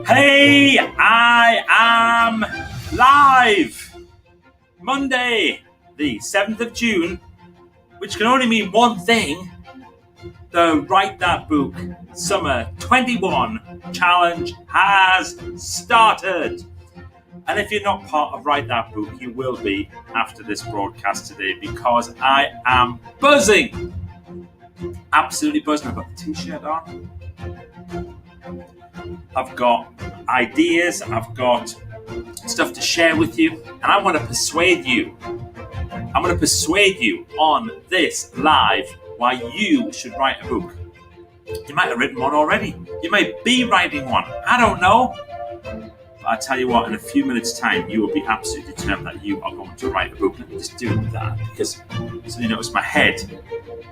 Hey, I am live! Monday, the 7th of June, which can only mean one thing. The Write That Book Summer 21 Challenge has started. And if you're not part of Write That Book, you will be after this broadcast today, because I am buzzing. Absolutely buzzing. I've got the t-shirt on. I've got ideas. I've got stuff to share with you. And I want to persuade you. I'm going to persuade you on this live why you should write a book. You might have written one already. You might be writing one. I don't know. But I tell you what, in a few minutes' time, you will be absolutely determined that you are going to write a book. Let me just do that, because so you notice my head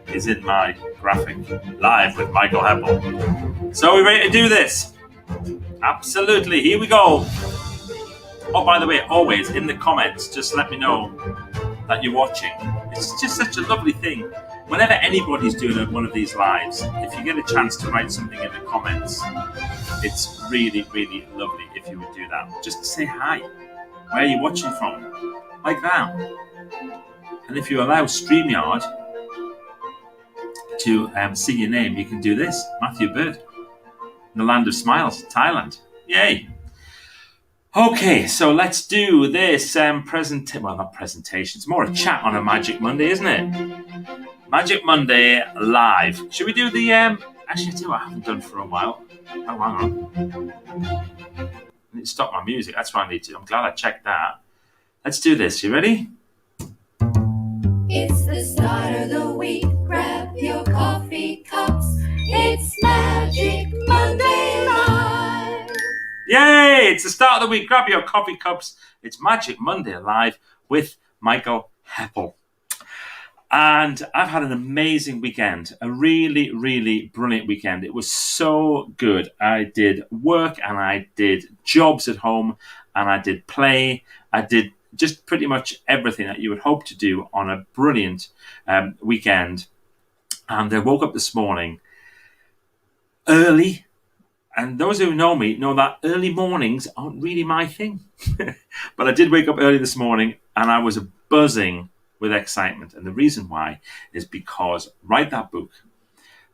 is in my graphic live with Michael Heppel. So are we ready to do this? Absolutely. Here we go. Oh, by the way, always in the comments, just let me know that you're watching. It's just such a lovely thing. Whenever anybody's doing one of these lives, if you get a chance to write something in the comments, it's really, really lovely if you would do that. Just to say hi. Where are you watching from? Like that. And if you allow StreamYard to see your name, you can do this. Matthew Bird. In the land of smiles, Thailand. Yay. Okay, so let's do this not presentation. It's more a chat on a Magic Monday, isn't it? Magic Monday live. Should we do the actually, I tell you what I haven't done for a while. Oh, hang on. I need to stop my music. That's what I need to. I'm glad I checked that. Let's do this. You ready? It's the start of the week. Grab your coffee cups. It's Magic Monday Live. Yay! It's the start of the week. Grab your coffee cups. It's Magic Monday Live with Michael Heppel. And I've had an amazing weekend. A really, really brilliant weekend. It was so good. I did work and I did jobs at home and I did play. I did just pretty much everything that you would hope to do on a brilliant weekend. And I woke up this morning early. And those who know me know that early mornings aren't really my thing. But I did wake up early this morning and I was buzzing with excitement. And the reason why is because Write That Book,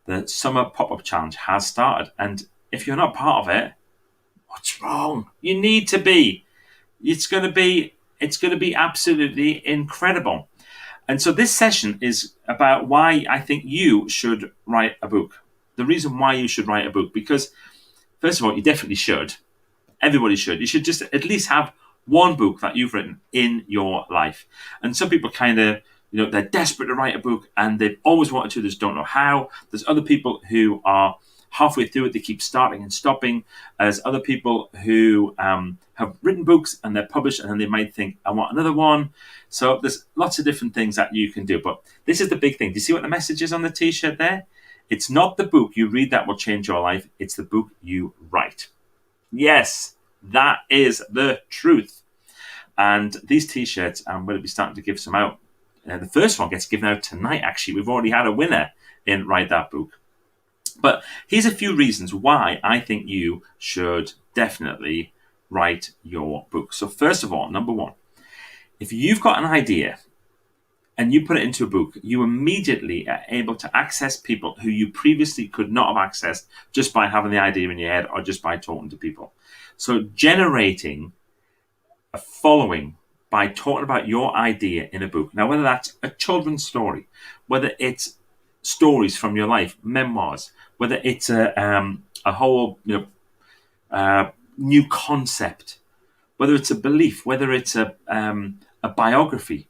the Summer Pop-Up Challenge, has started. And if you're not part of it, what's wrong? You need to be. It's going to be absolutely incredible. And so this session is about why I think you should write a book. The reason why you should write a book, because first of all, you definitely should. Everybody should. You should just at least have one book that you've written in your life. And some people kind of, they're desperate to write a book and they've always wanted to, they just don't know how. There's other people who are halfway through it, they keep starting and stopping. There's other people who have written books and they're published and then they might think, I want another one. So there's lots of different things that you can do. But this is the big thing. Do you see what the message is on the t-shirt there? It's not the book you read that will change your life. It's the book you write. Yes, that is the truth. And these t-shirts, I'm going to be starting to give some out. The first one gets given out tonight, actually. We've already had a winner in Write That Book. But here's a few reasons why I think you should definitely write your book. So first of all, number one, if you've got an idea and you put it into a book, you immediately are able to access people who you previously could not have accessed just by having the idea in your head or just by talking to people. So generating a following by talking about your idea in a book. Now, whether that's a children's story, whether it's stories from your life, memoirs, whether it's a whole new concept, whether it's a belief, whether it's a biography,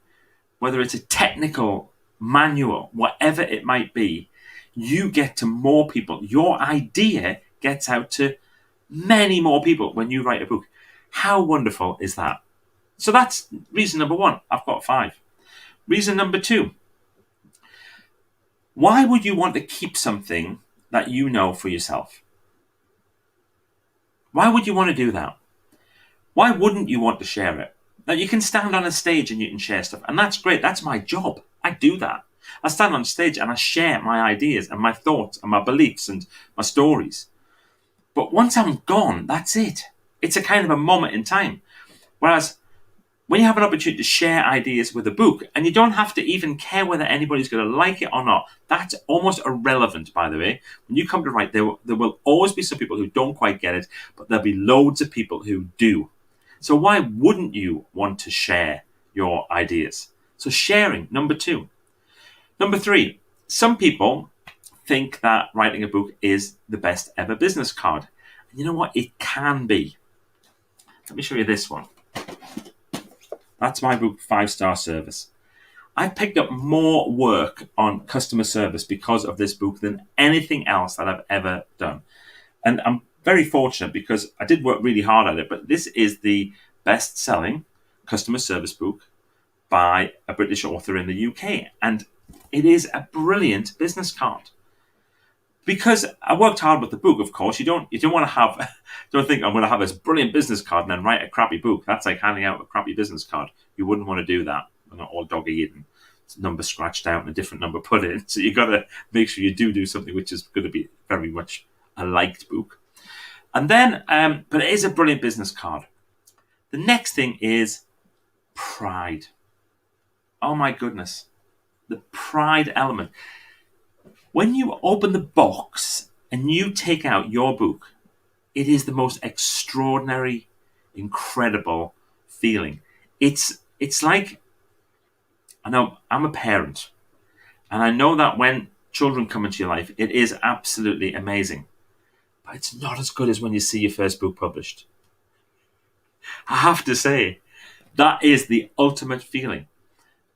whether it's a technical manual, whatever it might be, you get to more people. Your idea gets out to many more people when you write a book. How wonderful is that? So that's reason number one. I've got 5. Reason number 2. Why would you want to keep something that you know for yourself? Why would you want to do that? Why wouldn't you want to share it? Now, you can stand on a stage and you can share stuff, and that's great. That's my job. I do that. I stand on stage and I share my ideas and my thoughts and my beliefs and my stories. But once I'm gone, that's it. It's a kind of a moment in time. Whereas when you have an opportunity to share ideas with a book, and you don't have to even care whether anybody's going to like it or not, that's almost irrelevant, by the way. When you come to write, there will always be some people who don't quite get it, but there'll be loads of people who do. So why wouldn't you want to share your ideas? So sharing, number 2. Number 3, some people think that writing a book is the best ever business card. And you know what? It can be. Let me show you this one. That's my book, 5-Star Service. I've picked up more work on customer service because of this book than anything else that I've ever done. And I'm very fortunate because I did work really hard at it, but this is the best-selling customer service book by a British author in the UK. And it is a brilliant business card. Because I worked hard with the book, of course. You don't want to have, don't think I'm going to have this brilliant business card and then write a crappy book. That's like handing out a crappy business card. You wouldn't want to do that. They're not all dog-eared, number scratched out and a different number put in. So you've got to make sure you do something which is going to be very much a liked book. And then, but it is a brilliant business card. The next thing is pride. Oh my goodness. The pride element. When you open the box and you take out your book, it is the most extraordinary, incredible feeling. It's like, I know I'm a parent, and I know that when children come into your life, it is absolutely amazing. But it's not as good as when you see your first book published. I have to say, that is the ultimate feeling.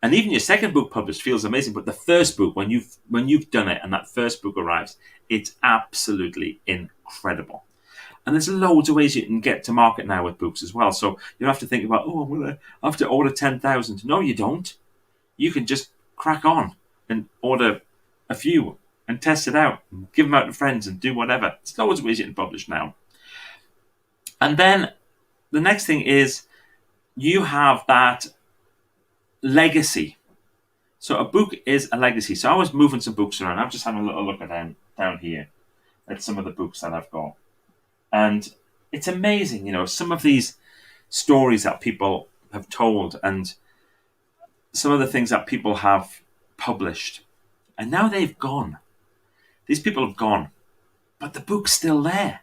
And even your second book published feels amazing, but the first book, when you've done it and that first book arrives, it's absolutely incredible. And there's loads of ways you can get to market now with books as well. So you don't have to think about, I'm going to have to order 10,000. No, you don't. You can just crack on and order a few and test it out, and give them out to friends and do whatever. There's loads of ways you can publish now. And then the next thing is you have that legacy. So a book is a legacy. So I was moving some books around. I'm just having a little look at them down here at some of the books that I've got. And it's amazing, some of these stories that people have told and some of the things that people have published. And now they've gone. These people have gone. But the book's still there.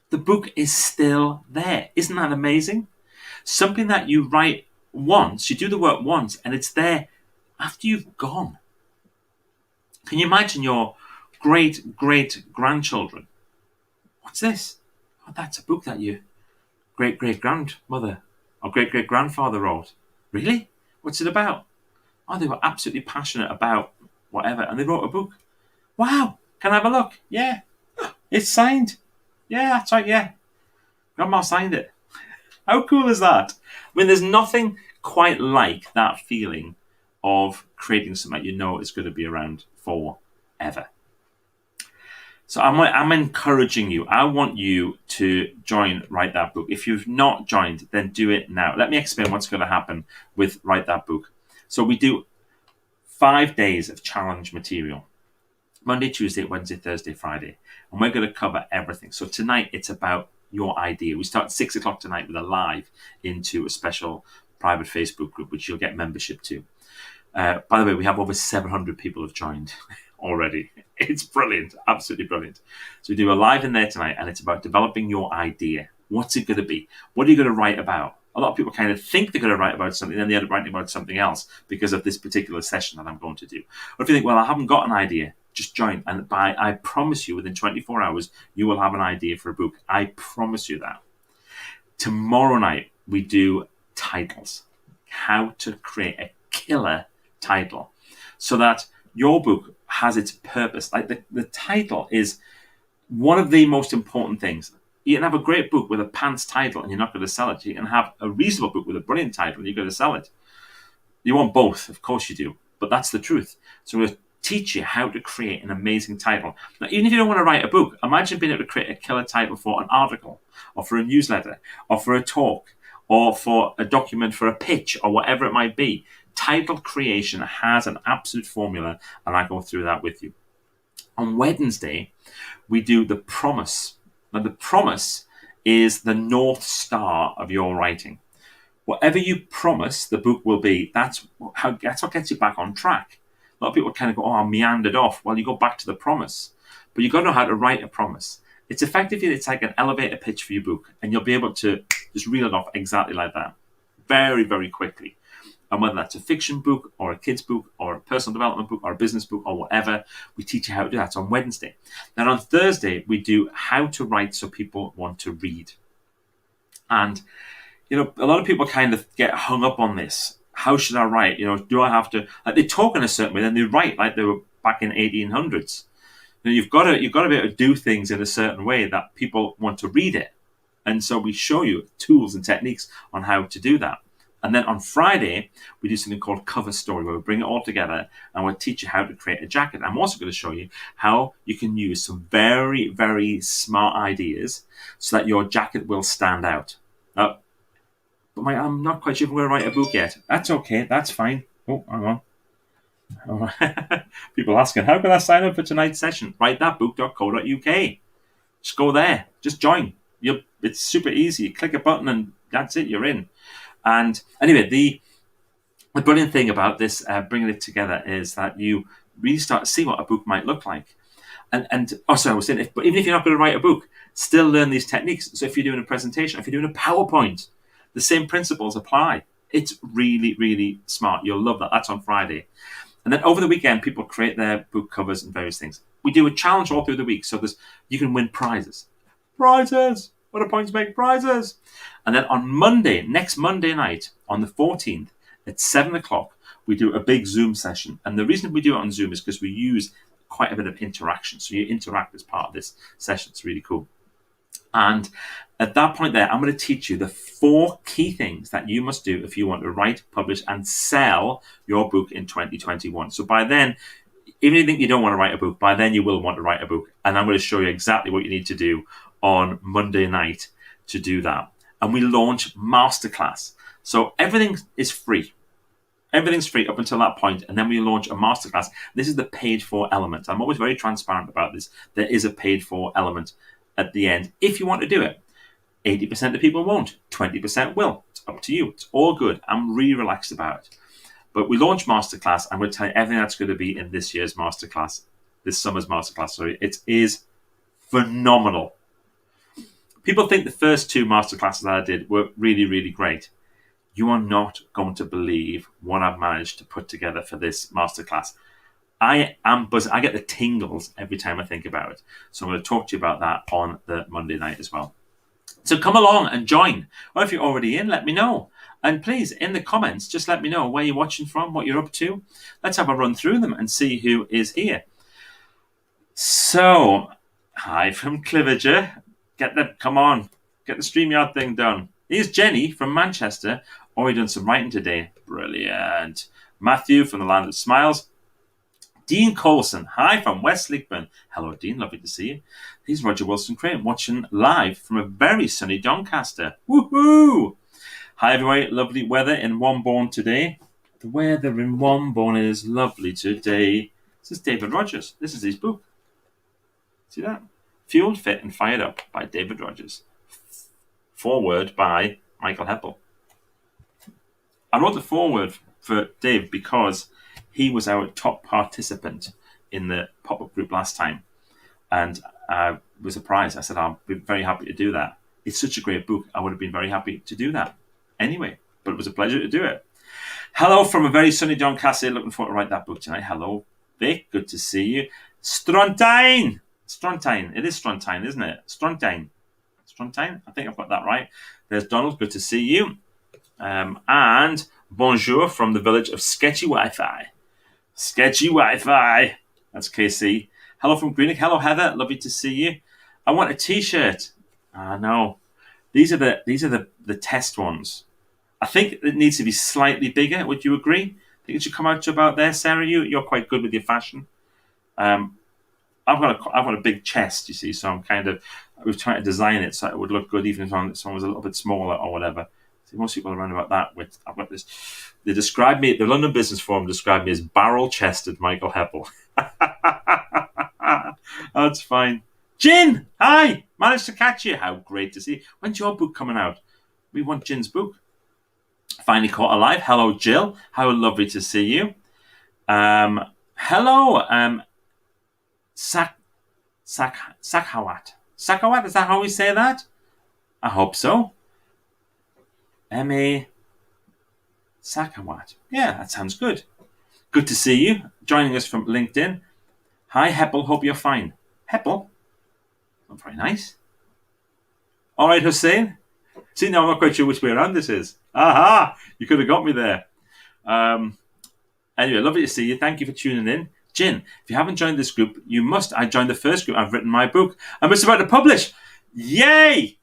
The book is still there. Isn't that amazing? Something that you write once, you do the work once, and it's there after you've gone. Can you imagine your great-great-grandchildren? What's this? Oh, that's a book that your great-great-grandmother or great-great-grandfather wrote. Really? What's it about? Oh, they were absolutely passionate about whatever, and they wrote a book. Wow, can I have a look? Yeah. It's signed. Yeah, that's right, yeah. Grandma signed it. How cool is that? I mean, there's nothing quite like that feeling of creating something is going to be around forever. So I'm encouraging you. I want you to join Write That Book. If you've not joined, then do it now. Let me explain what's going to happen with Write That Book. So we do 5 days of challenge material. Monday, Tuesday, Wednesday, Thursday, Friday. And we're going to cover everything. So tonight, it's about your idea. We start at 6 o'clock tonight with a live into a special private Facebook group, which you'll get membership to. By the way, we have over 700 people have joined already. It's brilliant, absolutely brilliant. So we do a live in there tonight, and it's about developing your idea. What's it going to be? What are you going to write about? A lot of people kind of think they're going to write about something, then they end up writing about something else because of this particular session that I'm going to do. Or if you think, well, I haven't got an idea, just join. And I promise you, within 24 hours, you will have an idea for a book. I promise you that. Tomorrow night, we do titles. How to create a killer title so that your book has its purpose. Like the title is one of the most important things. You can have a great book with a pants title and you're not going to sell it. You can have a reasonable book with a brilliant title and you're going to sell it. You want both, of course you do, but that's the truth. So we're going to teach you how to create an amazing title. Now, even if you don't want to write a book, imagine being able to create a killer title for an article or for a newsletter or for a talk or for a document for a pitch or whatever it might be. Title creation has an absolute formula, and I go through that with you. On Wednesday, we do the promise Now, the promise is the North Star of your writing. Whatever you promise the book will be, that's what gets you back on track. A lot of people kind of go, I meandered off. Well, you go back to the promise. But you've got to know how to write a promise. It's effectively, it's like an elevator pitch for your book, and you'll be able to just reel it off exactly like that, very, very quickly. And whether that's a fiction book or a kid's book or a personal development book or a business book or whatever, we teach you how to do that. It's on Wednesday. Then on Thursday, we do how to write so people want to read. And a lot of people kind of get hung up on this. How should I write? Do I have to? Like, they talk in a certain way, then they write like they were back in 1800s. You've got to be able to do things in a certain way that people want to read it. And so we show you tools and techniques on how to do that. And then on Friday, we do something called cover story, where we bring it all together and we'll teach you how to create a jacket. I'm also going to show you how you can use some very, very smart ideas so that your jacket will stand out. But I'm not quite sure if I'm going to write a book yet. That's okay. That's fine. Oh, hang on. People asking, how can I sign up for tonight's session? WriteThatBook.co.uk. Just go there. Just join. It's super easy. You click a button and that's it. You're in. And anyway, the brilliant thing about this bringing it together is that you really start to see what a book might look like. And also, I was saying, but even if you're not going to write a book, still learn these techniques. So if you're doing a presentation, if you're doing a PowerPoint, the same principles apply. It's really, really smart. You'll love that. That's on Friday. And then over the weekend, people create their book covers and various things. We do a challenge all through the week. So you can win prizes. Prizes! What do points make? Prizes! And then on Monday, next Monday night, on the 14th, at 7 o'clock, we do a big Zoom session. And the reason we do it on Zoom is because we use quite a bit of interaction. So you interact as part of this session. It's really cool. And at that point there, I'm going to teach you the 4 key things that you must do if you want to write, publish, and sell your book in 2021. So by then, even if you think you don't want to write a book, by then you will want to write a book. And I'm going to show you exactly what you need to do on Monday night to do that. And we launch Masterclass. So everything is free. Everything's free up until that point, and then we launch a masterclass. This is the paid-for element. I'm always very transparent about this. There is a paid-for element at the end if you want to do it. 80% of people won't. 20% will. It's up to you. It's all good. I'm really relaxed about it. But we launch masterclass, and we'll tell you everything that's going to be in this year's masterclass, this summer's masterclass. Sorry, it is phenomenal. People think the first 2 masterclasses that I did were really, really great. You are not going to believe what I've managed to put together for this masterclass. I am buzzing. I get the tingles every time I think about it. So I'm going to talk to you about that on the Monday night as well. So come along and join. Or if you're already in, let me know. And please, in the comments, just let me know where you're watching from, what you're up to. Let's have a run through them and see who is here. So, hi from Cliviger. Come on, get the StreamYard thing done. Here's Jenny from Manchester. Already done some writing today. Brilliant. Matthew from the Land of Smiles. Dean Coulson. Hi from West Sleekburn. Hello, Dean. Lovely to see you. Here's Roger Wilson Crane watching live from a very sunny Doncaster. Woohoo! Hi, everybody. Lovely weather in Wombourne today. The weather in Wombourne is lovely today. This is David Rogers. This is his book. See that? Fueled, Fit and Fired Up by David Rogers. Foreword by Michael Heppel. I wrote the foreword for Dave because he was our top participant in the pop-up group last time. And I was surprised. I said, I'll be very happy to do that. It's such a great book. I would have been very happy to do that anyway. But it was a pleasure to do it. Hello from a very sunny Doncaster. Looking forward to write that book tonight. Hello, Vic. Good to see you. Strontine. It is Strontine, isn't it? Strontine. I think I've got that right. There's Donald. Good to see you. And bonjour from the village of Sketchy Wi-Fi. Sketchy Wi-Fi. That's KC. Hello from Greenock. Hello, Heather. Lovely to see you. I want a T-shirt. No. These are the test ones. I think it needs to be slightly bigger. Would you agree? I think it should come out to about there, Sarah. You're quite good with your fashion. I've got a big chest, you see, so we've tried to design it so it would look good even if someone was a little bit smaller or whatever. See, most people are around about that. I've got this. They described me, the London Business Forum described me as barrel-chested Michael Heppel. That's fine. Jin, hi! Managed to catch you. How great to see you. When's your book coming out? We want Jin's book. Finally caught alive. Hello, Jill. How lovely to see you. Hello, Sakhawat. Sakhawat, is that how we say that? I hope so. M.A. Sakhawat. Yeah, that sounds good. Good to see you. Joining us from LinkedIn. Hi, Heppel. Hope you're fine. Heppel? Not very nice. All right, Hussein. See, now I'm not quite sure which way around this is. Aha! You could have got me there. Anyway, lovely to see you. Thank you for tuning in. Jin, if you haven't joined this group, you must. I joined the first group. I've written my book. I'm just about to publish. Yay!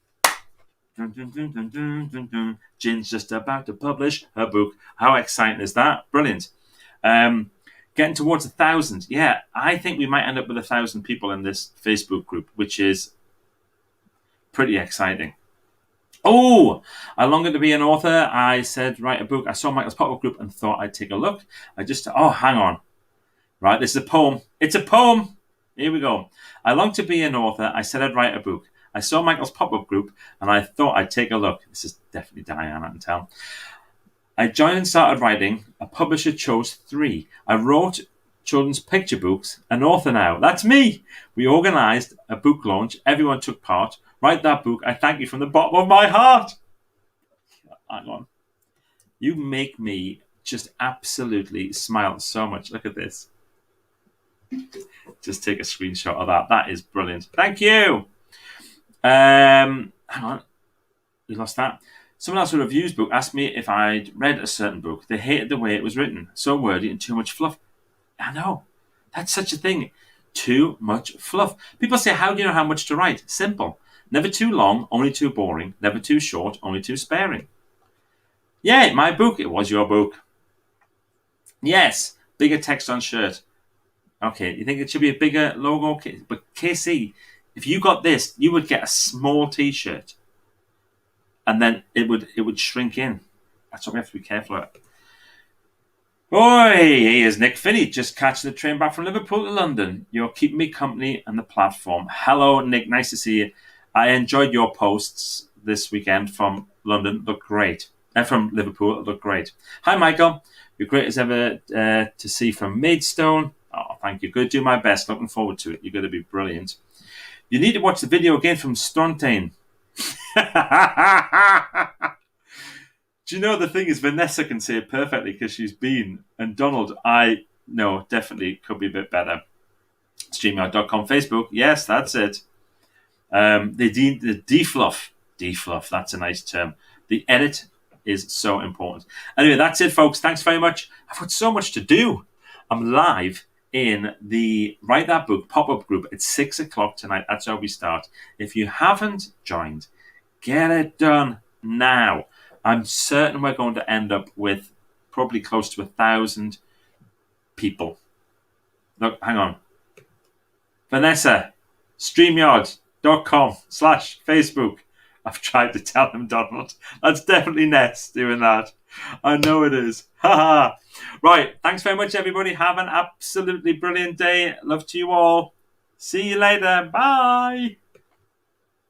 Dun, dun, dun, dun, dun, dun, dun. Jin's just about to publish her book. How exciting is that? Brilliant. Getting towards 1,000. Yeah, I think we might end up with 1,000 people in this Facebook group, which is pretty exciting. Oh, I longed to be an author. I said, write a book. I saw Michael's pop-up group and thought I'd take a look. Hang on. Right, this is a poem. It's a poem. Here we go. I longed to be an author. I said I'd write a book. I saw Michael's pop-up group and I thought I'd take a look. This is definitely Diane, I can tell. I joined and started writing. A publisher chose 3. I wrote children's picture books. An author now. That's me. We organised a book launch. Everyone took part. Write that book. I thank you from the bottom of my heart. Hang on. You make me just absolutely smile so much. Look at this. Just take a screenshot of that. That is brilliant. Thank you. Hang on. We lost that. Someone else who reviews book asked me if I'd read a certain book. They hated the way it was written. So wordy and too much fluff. I know. That's such a thing. Too much fluff. People say, how do you know how much to write? Simple. Never too long, only too boring. Never too short, only too sparing. Yeah, my book. It was your book. Yes. Bigger text on shirt. Okay, you think it should be a bigger logo? But KC, if you got this, you would get a small T-shirt. And then it would shrink in. That's what we have to be careful of. Oi, here's Nick Finney, just catching the train back from Liverpool to London. You're keeping me company on the platform. Hello, Nick. Nice to see you. I enjoyed your posts this weekend from London. Look great. From Liverpool. Look great. Hi, Michael. You're great as ever to see from Maidstone. Oh, thank you. Good. Do my best. Looking forward to it. You're going to be brilliant. You need to watch the video again from Stontain. Do you know the thing is, Vanessa can say it perfectly because she's been, and Donald, I know definitely could be a bit better. StreamYard.com, Facebook, yes, that's it. The defluff, that's a nice term. The edit is so important. Anyway, that's it, folks. Thanks very much. I've got so much to do. I'm live in the Write That Book pop-up group at 6 o'clock tonight. That's how we start. If you haven't joined, get it done now. I'm certain we're going to end up with probably close to 1,000 people. Look, hang on. Vanessa, StreamYard.com/Facebook. I've tried to tell him, Donald. That's definitely Ness doing that. I know it is. Haha. Right. Thanks very much, everybody. Have an absolutely brilliant day. Love to you all. See you later. Bye.